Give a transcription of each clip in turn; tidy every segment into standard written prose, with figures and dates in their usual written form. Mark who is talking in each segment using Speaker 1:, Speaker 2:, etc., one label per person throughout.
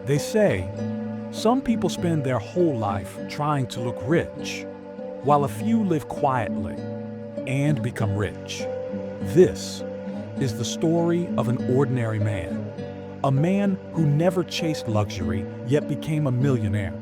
Speaker 1: They say some people spend their whole life trying to look rich, while a few live quietly and become rich. This is the story of an ordinary man, a man who never chased luxury yet became a millionaire,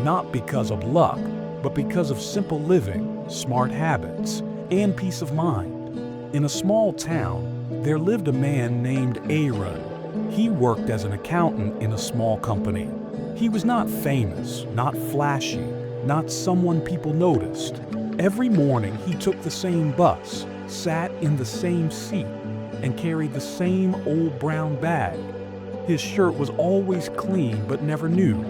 Speaker 1: not because of luck, but because of simple living, smart habits, and peace of mind. In a small town, there lived a man named Arun. He worked as an accountant in a small company. He was not famous, not flashy, not someone people noticed. Every morning he took the same bus, sat in the same seat, and carried the same old brown bag. His shirt was always clean but never new.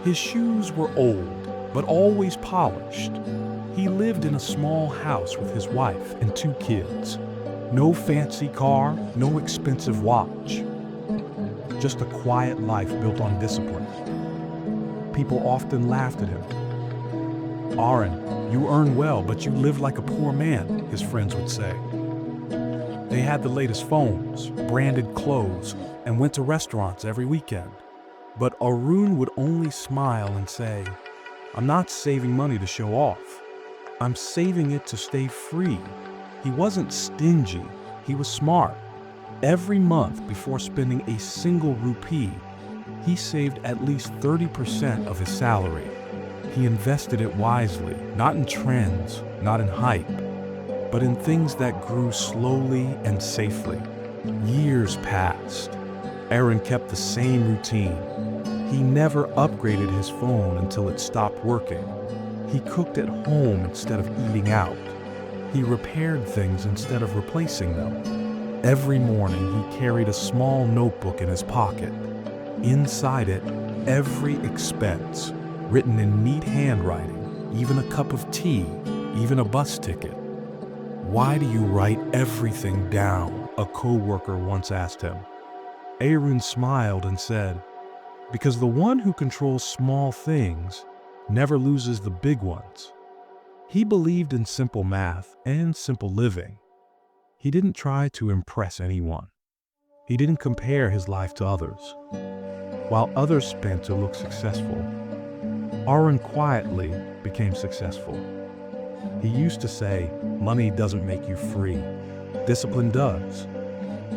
Speaker 1: His shoes were old but always polished. He lived in a small house with his wife and 2 kids. No fancy car, no expensive watch. Just a quiet life built on discipline. People often laughed at him. "Arun, you earn well, but you live like a poor man," his friends would say. They had the latest phones, branded clothes, and went to restaurants every weekend. But Arun would only smile and say, "I'm not saving money to show off. I'm saving it to stay free." He wasn't stingy, he was smart. Every month, before spending a single rupee, he saved at least 30% of his salary. He invested it wisely, not in trends, not in hype, but in things that grew slowly and safely. Years passed. Arun kept the same routine. He never upgraded his phone until it stopped working. He cooked at home instead of eating out. He repaired things instead of replacing them. Every morning he carried a small notebook in his pocket. Inside it, every expense, written in neat handwriting, even a cup of tea, even a bus ticket. "Why do you write everything down?" a coworker once asked him. Arun smiled and said, "Because the one who controls small things never loses the big ones." He believed in simple math and simple living. He didn't try to impress anyone. He didn't compare his life to others. While others spent to look successful, Arun quietly became successful. He used to say, "Money doesn't make you free. Discipline does."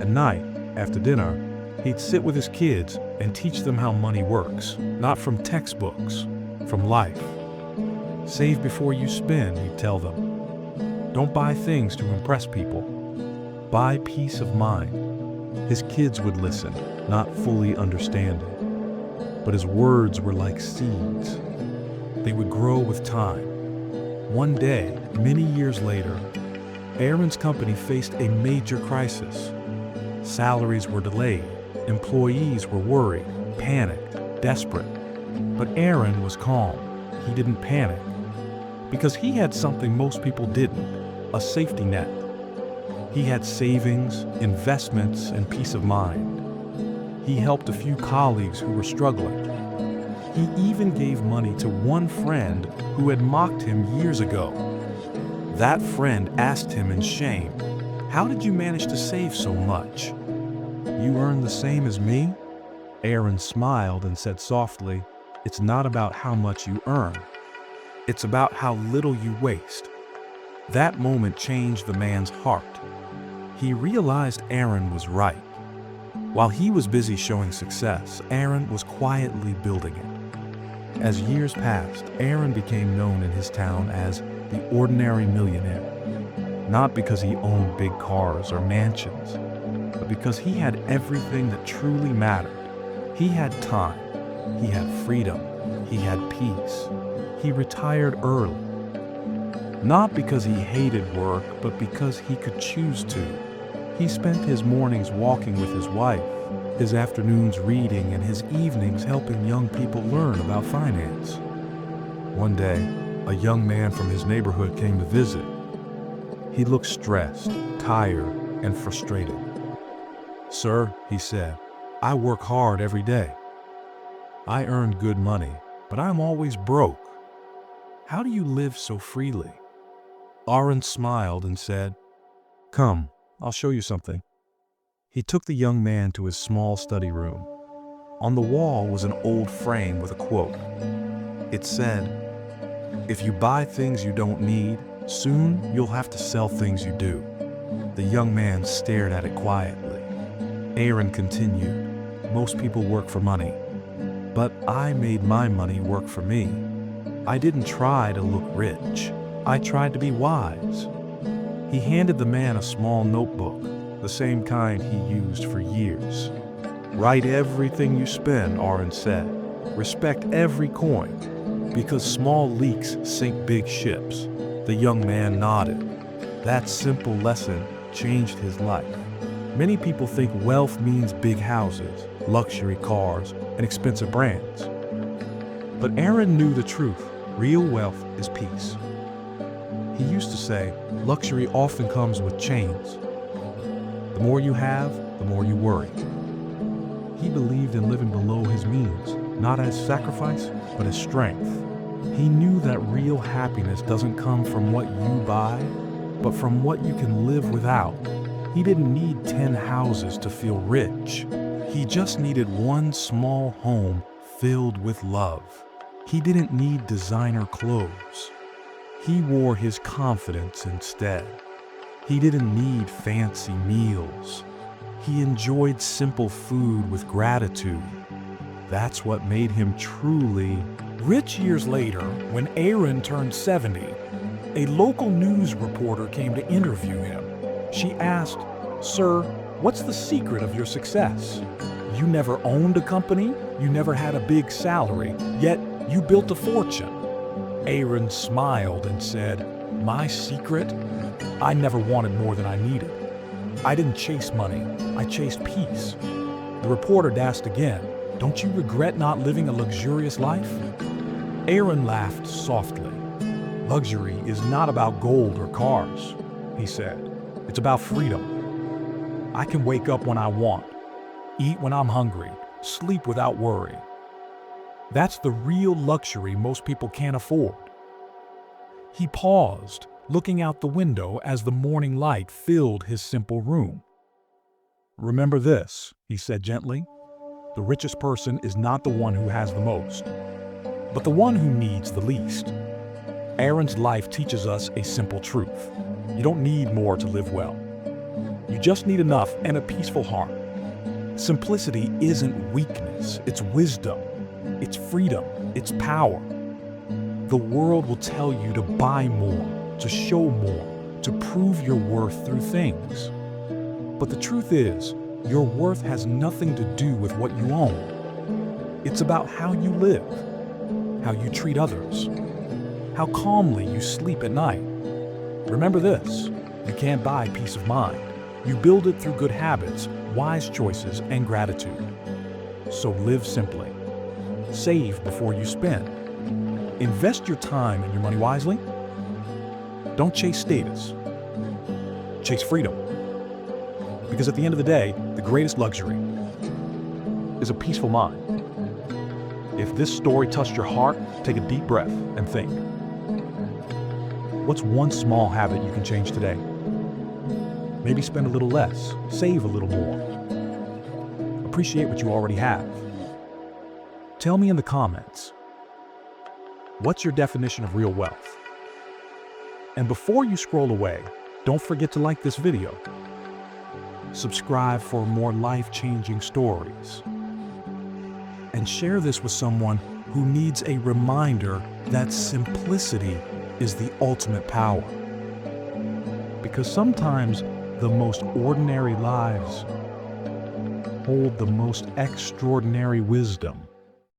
Speaker 1: At night, after dinner, he'd sit with his kids and teach them how money works, not from textbooks, from life. "Save before you spend," he'd tell them. "Don't buy things to impress people. Buy peace of mind." His kids would listen, not fully understanding. But his words were like seeds. They would grow with time. One day, many years later, Arun's company faced a major crisis. Salaries were delayed, employees were worried, panicked, desperate. But Arun was calm. He didn't panic. Because he had something most people didn't, a safety net. He had savings, investments, and peace of mind. He helped a few colleagues who were struggling. He even gave money to one friend who had mocked him years ago. That friend asked him in shame, "How did you manage to save so much?" "You earn the same as me?" Arun smiled and said softly, "It's not about how much you earn. It's about how little you waste." That moment changed the man's heart. He realized Arun was right. While he was busy showing success, Arun was quietly building it. As years passed, Arun became known in his town as the ordinary millionaire. Not because he owned big cars or mansions, but because he had everything that truly mattered. He had time, he had freedom, he had peace. He retired early. Not because he hated work, but because he could choose to. He spent his mornings walking with his wife, his afternoons reading, and his evenings helping young people learn about finance. One day, a young man from his neighborhood came to visit. He looked stressed, tired, and frustrated. "Sir," he said, "I work hard every day. I earn good money, but I'm always broke. How do you live so freely?" Arun smiled and said, "Come, I'll show you something." He took the young man to his small study room. On the wall was an old frame with a quote. It said, "If you buy things you don't need, soon you'll have to sell things you do." The young man stared at it quietly. Arun continued, "Most people work for money, but I made my money work for me. I didn't try to look rich. I tried to be wise." He handed the man a small notebook, the same kind he used for years. "Write everything you spend," Arun said. "Respect every coin, because small leaks sink big ships." The young man nodded. That simple lesson changed his life. Many people think wealth means big houses, luxury cars, and expensive brands. But Arun knew the truth. Real wealth is peace. He used to say, luxury often comes with chains. The more you have, the more you worry. He believed in living below his means, not as sacrifice, but as strength. He knew that real happiness doesn't come from what you buy, but from what you can live without. He didn't need 10 houses to feel rich. He just needed one small home filled with love. He didn't need designer clothes. He wore his confidence instead. He didn't need fancy meals. He enjoyed simple food with gratitude. That's what made him truly rich. Years later, when Arun turned 70, a local news reporter came to interview him. She asked, "Sir, what's the secret of your success? You never owned a company, you never had a big salary, yet you built a fortune." Arun smiled and said, "My secret? I never wanted more than I needed. I didn't chase money, I chased peace." The reporter asked again, "Don't you regret not living a luxurious life?" Arun laughed softly. "Luxury is not about gold or cars," he said. "It's about freedom. I can wake up when I want, eat when I'm hungry, sleep without worry. That's the real luxury most people can't afford." He paused, looking out the window as the morning light filled his simple room. "Remember this," he said gently. "The richest person is not the one who has the most, but the one who needs the least." Arun's life teaches us a simple truth. You don't need more to live well. You just need enough and a peaceful heart. Simplicity isn't weakness, it's wisdom, it's freedom, it's power. The world will tell you to buy more, to show more, to prove your worth through things. But the truth is, your worth has nothing to do with what you own. It's about how you live, how you treat others, how calmly you sleep at night. Remember this, you can't buy peace of mind. You build it through good habits, wise choices, and gratitude. So live simply. Save before you spend. Invest your time and your money wisely. Don't chase status. Chase freedom. Because at the end of the day, the greatest luxury is a peaceful mind. If this story touched your heart, take a deep breath and think. What's one small habit you can change today? Maybe spend a little less, save a little more. Appreciate what you already have. Tell me in the comments, what's your definition of real wealth? And before you scroll away, don't forget to like this video. Subscribe for more life-changing stories. And share this with someone who needs a reminder that simplicity is the ultimate power. Because sometimes the most ordinary lives hold the most extraordinary wisdom.